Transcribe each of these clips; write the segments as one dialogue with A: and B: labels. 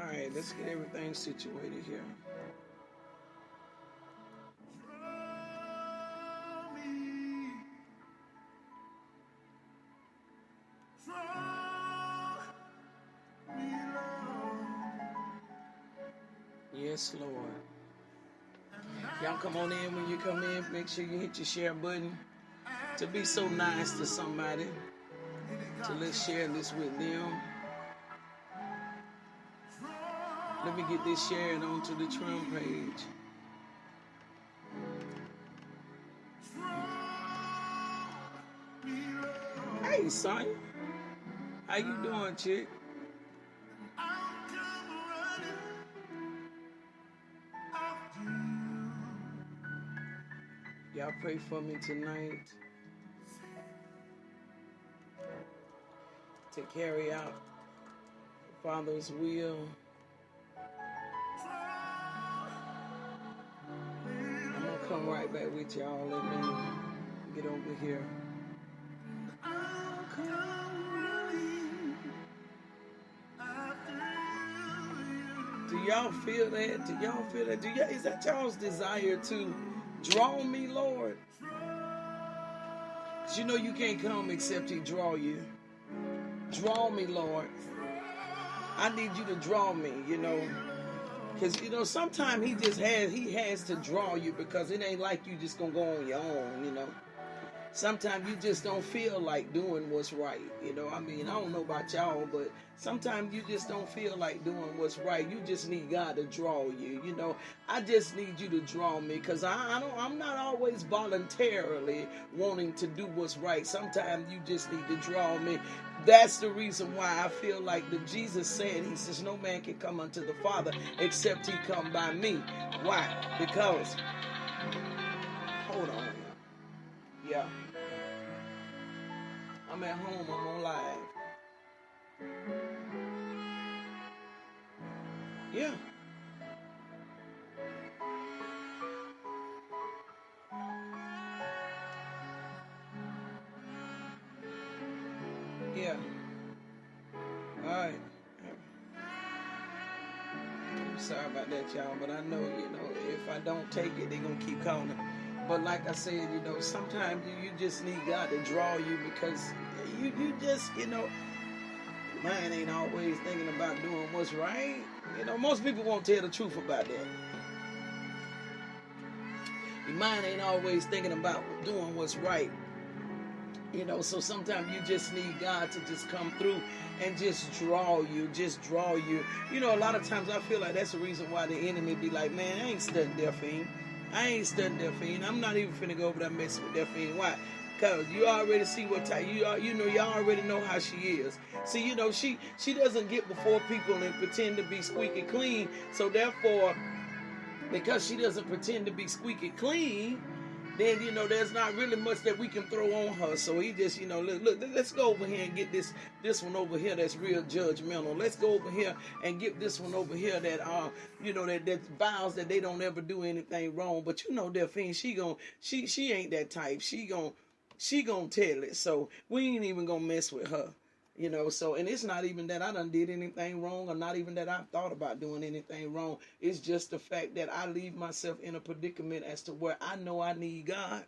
A: right, let's get everything situated here. Yes, Lord. Y'all come on in. When you come in, make sure you hit your share button. To be so nice to somebody. To let's share this with them. Let me get this shared onto the trim page. Hey, son. How you doing, chick? Y'all pray for me tonight to carry out the Father's will. I'm going to come right back with y'all. Let me get over here. Do y'all feel that? Do y'all feel that? Is that y'all's desire to draw me, Lord? Because you know you can't come except He draw you. Draw me, Lord. I need you to draw me, Because, sometimes He has to draw you, because it ain't like you just going to go on your own, Sometimes you just don't feel like doing what's right, I don't know about y'all, but sometimes you just don't feel like doing what's right. You just need God to draw you, I just need you to draw me, because I'm not always voluntarily wanting to do what's right. Sometimes you just need to draw me. That's the reason why I feel like that Jesus said, He says, no man can come unto the Father except He come by me. Why? Because, hold on. Yeah. I'm at home, I'm on live. Yeah. Yeah. Alright. I'm sorry about that, y'all, but I know, if I don't take it, they're going to keep calling. But like I said, sometimes you just need God to draw you, because you just, your mind ain't always thinking about doing what's right. Most people won't tell the truth about that. Your mind ain't always thinking about doing what's right. So sometimes you just need God to just come through and just draw you. A lot of times I feel like that's the reason why the enemy be like, man, I ain't studying Delphine. I'm not even finna go over there messing with Delphine. Why? Because you already see what type you are. Y'all already know how she is. See, she doesn't get before people and pretend to be squeaky clean. So therefore, because she doesn't pretend to be squeaky clean, then, there's not really much that we can throw on her. So he just, look, let's go over here and get this one over here that's real judgmental. Let's go over here and get this one over here that, that vows that they don't ever do anything wrong. But Delphine, she ain't that type. She gonna tell it. So we ain't even gonna mess with her. And it's not even that I done did anything wrong, or not even that I thought about doing anything wrong. It's just the fact that I leave myself in a predicament as to where I know I need God.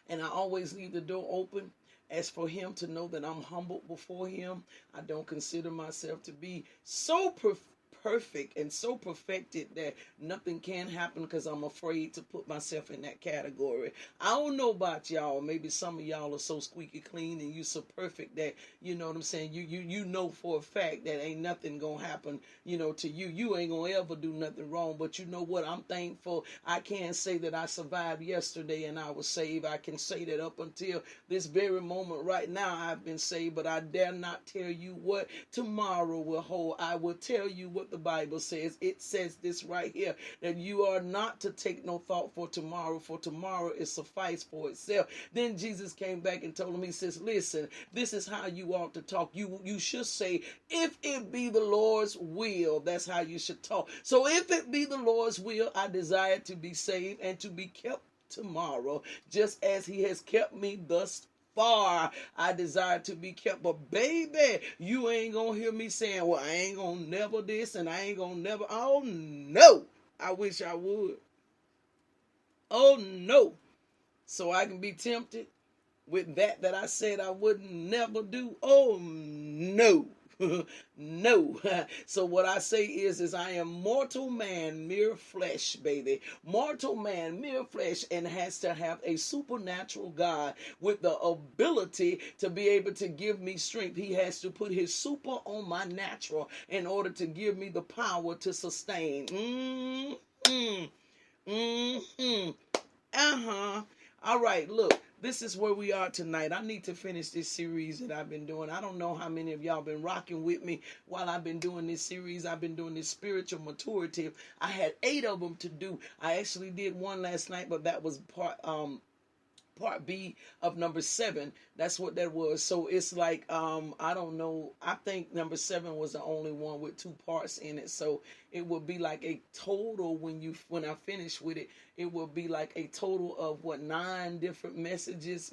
A: And I always leave the door open as for Him to know that I'm humbled before Him. I don't consider myself to be so perfect and so perfected that nothing can happen, because I'm afraid to put myself in that category. I don't know about y'all. Maybe some of y'all are so squeaky clean and you so perfect that, you know what I'm saying, you know for a fact that ain't nothing gonna happen, to you. You ain't gonna ever do nothing wrong. But you know what? I'm thankful. I can't say that I survived yesterday and I was saved. I can say that up until this very moment right now I've been saved, but I dare not tell you what tomorrow will hold. I will tell you what the Bible says. It says this right here, that you are not to take no thought for tomorrow is suffice for itself. Then Jesus came back and told him, He says, listen, this is how you ought to talk. You should say, if it be the Lord's will. That's how you should talk. So if it be the Lord's will, I desire to be saved and to be kept tomorrow, just as He has kept me thus far I desire to be kept. But baby, you ain't gonna hear me saying, well, I ain't gonna never this and I ain't gonna never. Oh no, I wish I would. Oh no, so I can be tempted with that I said I would never do. Oh no. No. So what I say is I am mortal man, mere flesh, baby. Mortal man, mere flesh, and has to have a supernatural God with the ability to be able to give me strength. He has to put his super on my natural in order to give me the power to sustain. All right, look. This is where we are tonight. I need to finish this series that I've been doing. I don't know how many of y'all been rocking with me while I've been doing this series. I've been doing this spiritual maturity. I had 8 of them to do. I actually did one last night, but that was part B of number 7. That's what that was. So it's like, I don't know. I think number 7 was the only one with 2 parts in it. So it would be like a total, when I finish with it, it will be like a total of 9 different messages,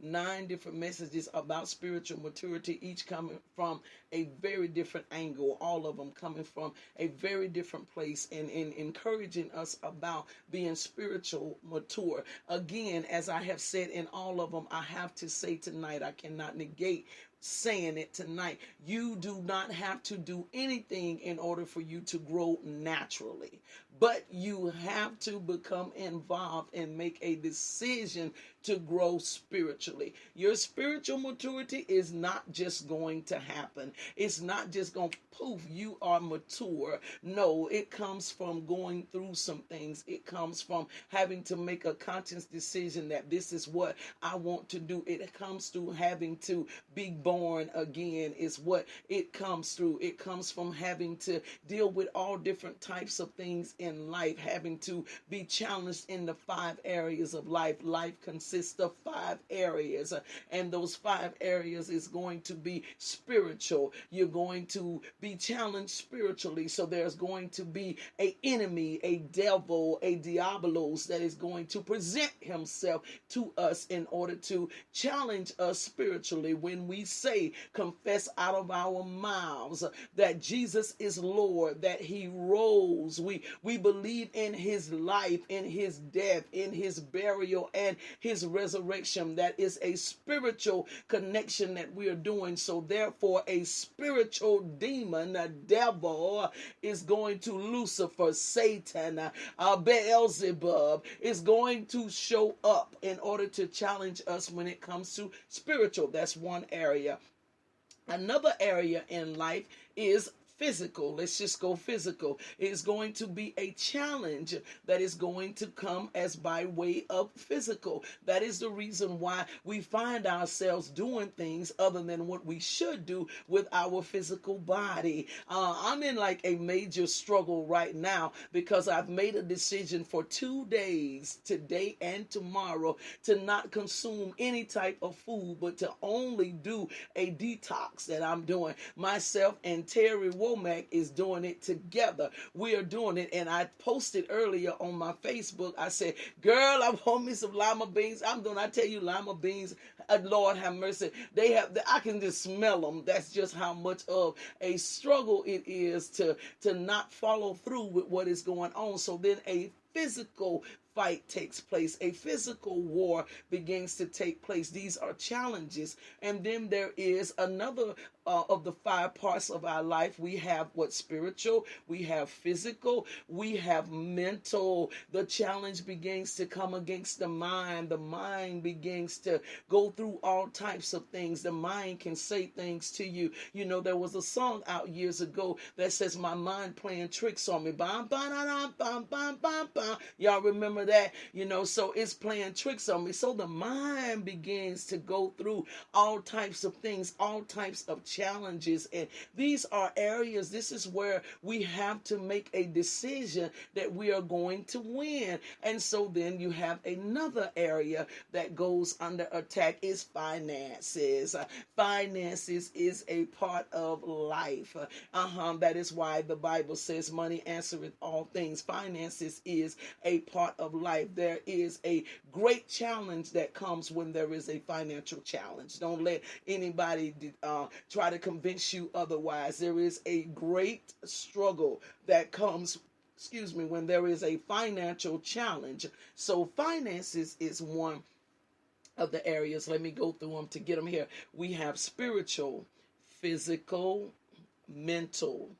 A: 9 different messages about spiritual maturity, each coming from a very different angle, all of them coming from a very different place, and encouraging us about being spiritual mature. Again, as I have said in all of them, I have to say tonight, I cannot negate saying it tonight, you do not have to do anything in order for you to grow naturally, but you have to become involved and make a decision to grow spiritually. Your spiritual maturity is not just going to happen. It's not just going to poof, you are mature. No, it comes from going through some things. It comes from having to make a conscious decision that this is what I want to do. It comes through having to be born again is what it comes through. It comes from having to deal with all different types of things in life, having to be challenged in the 5 areas of life. Life consists of 5 areas, and those 5 areas is going to be spiritual. You're going to be challenged spiritually. So there's going to be an enemy, a devil, a diabolos that is going to present himself to us in order to challenge us spiritually. When we say, confess out of our mouths that Jesus is Lord, that he rose, we believe in his life, in his death, in his burial, and his resurrection. That is a spiritual connection that we are doing. So therefore, a spiritual demon, a devil, is going to Lucifer, Satan, Beelzebub, is going to show up in order to challenge us when it comes to spiritual. That's one area. Another area in life is physical. Let's just go physical. It's going to be a challenge that is going to come as by way of physical. That is the reason why we find ourselves doing things other than what we should do with our physical body. I'm in like a major struggle right now because I've made a decision for 2 days, today and tomorrow, to not consume any type of food, but to only do a detox that I'm doing. Myself and Terry Womack is doing it together. We are doing it, and I posted earlier on my Facebook. I said, girl, I want me some lima beans. I tell you, lima beans, Lord have mercy. I can just smell them. That's just how much of a struggle it is to not follow through with what is going on. So then a physical fight takes place. A physical war begins to take place. These are challenges. And then there is another of the 5 parts of our life. We have what's spiritual, we have physical, we have mental. The challenge begins to come against the mind. The mind begins to go through all types of things. The mind can say things to you. You know, there was a song out years ago that says, my mind playing tricks on me. Bam, bam, bam, bam, bam, bam, bam. Y'all remember that? You know, so it's playing tricks on me. So the mind begins to go through all types of things, all types of challenges. And these are areas, this is where we have to make a decision that we are going to win. And so then you have another area that goes under attack is finances. Finances is a part of life. That is why the Bible says money answereth all things. Finances is a part of life. There is a great challenge that comes when there is a financial challenge. Don't let anybody try to convince you otherwise. There is a great struggle that comes when there is a financial challenge. So finances is one of the areas. Let me go through them to get them here. We have spiritual, physical, mental,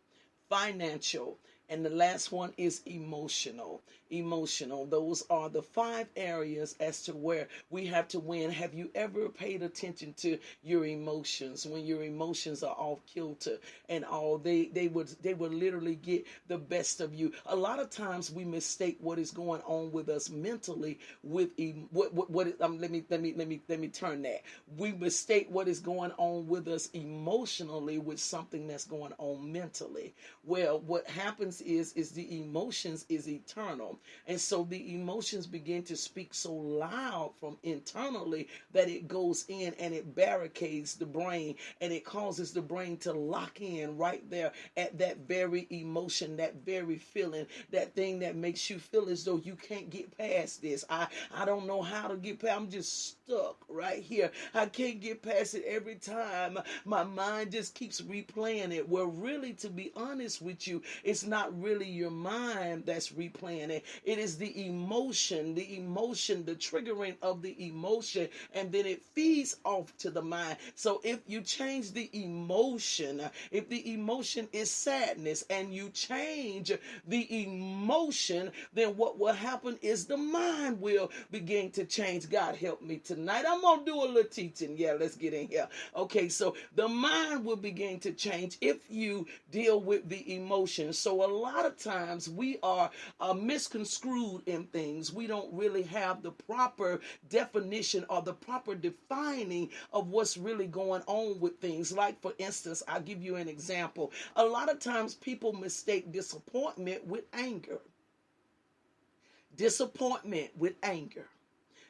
A: financial, and the last one is emotional. Those are the 5 areas as to where we have to win. Have you ever paid attention to your emotions when your emotions are off kilter and all? They would literally get the best of you. A lot of times we mistake what is going on with us mentally with let me turn that. We mistake what is going on with us emotionally with something that's going on mentally. Well, what happens is the emotions is eternal. And so the emotions begin to speak so loud from internally that it goes in and it barricades the brain, and it causes the brain to lock in right there at that very emotion, that very feeling, that thing that makes you feel as though you can't get past this. I don't know how to get past. I'm just stuck right here. I can't get past it. Every time my mind just keeps replaying it. Well, really, to be honest with you, it's not really your mind that's replaying it. It is the emotion, the triggering of the emotion, and then it feeds off to the mind. So if you change the emotion, if the emotion is sadness and you change the emotion, then what will happen is the mind will begin to change. God help me tonight. I'm going to do a little teaching. Yeah, let's get in here. Okay, so the mind will begin to change if you deal with the emotion. So a lot of times we are misconstrued in things. We don't really have the proper definition or the proper defining of what's really going on with things. Like, for instance, I'll give you an example. A lot of times people mistake disappointment with anger. Disappointment with anger.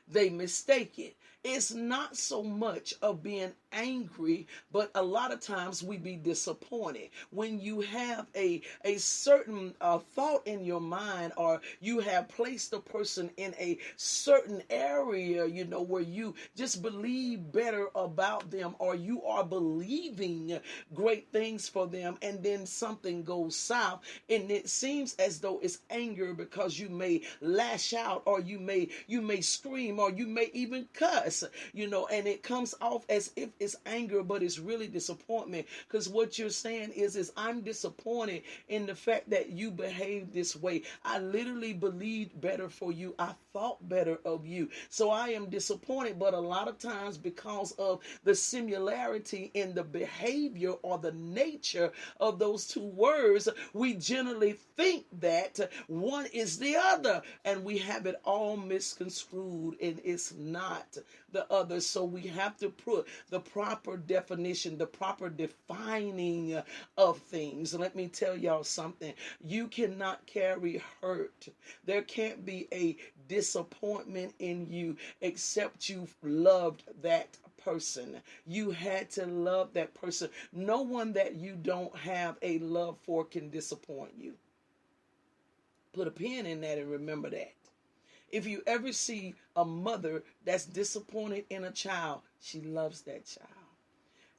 A: They mistake it. It's not so much of being angry, but a lot of times we be disappointed. When you have a certain thought in your mind, or you have placed a person in a certain area, where you just believe better about them, or you are believing great things for them, and then something goes south, and it seems as though it's anger because you may lash out, or you may scream, or you may even cuss, and it comes off as if it's anger, but it's really disappointment. Because what you're saying is I'm disappointed in the fact that you behave this way. I literally believed better for you. I thought better of you. So I am disappointed. But a lot of times, because of the similarity in the behavior or the nature of those two words, we generally think that one is the other, and we have it all misconstrued, and it's not the other. So we have to put the proper definition, the proper defining of things. Let me tell y'all something. You cannot carry hurt. There can't be a disappointment in you except you've loved that person. You had to love that person. No one that you don't have a love for can disappoint you. Put a pin in that and remember that. If you ever see a mother that's disappointed in a child, she loves that child.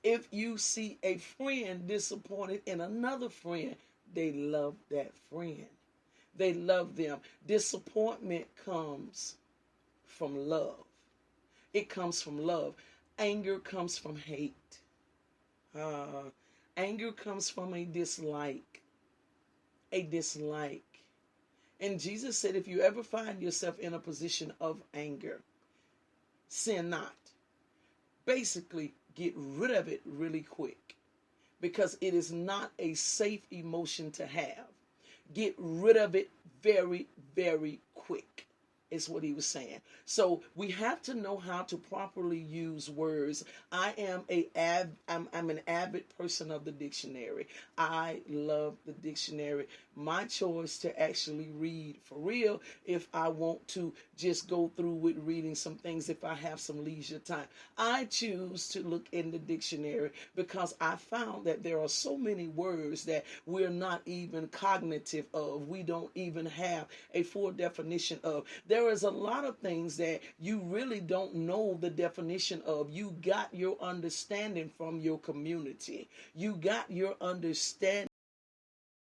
A: If you see a friend disappointed in another friend, they love that friend. They love them. Disappointment comes from love. It comes from love. Anger comes from hate. Anger comes from a dislike. A dislike. And Jesus said, if you ever find yourself in a position of anger, sin not. Basically, get rid of it really quick, because it is not a safe emotion to have. Get rid of it very, very quick. is what he was saying. So we have to know how to properly use words. I'm an avid person of the dictionary. I love the dictionary. My choice to actually read for real, if I want to just go through with reading some things, if I have some leisure time, I choose to look in the dictionary because I found that there are so many words that we're not even cognitive of. We don't even have a full definition of. There is a lot of things that you really don't know the definition of. You got your understanding from your community. You got your understanding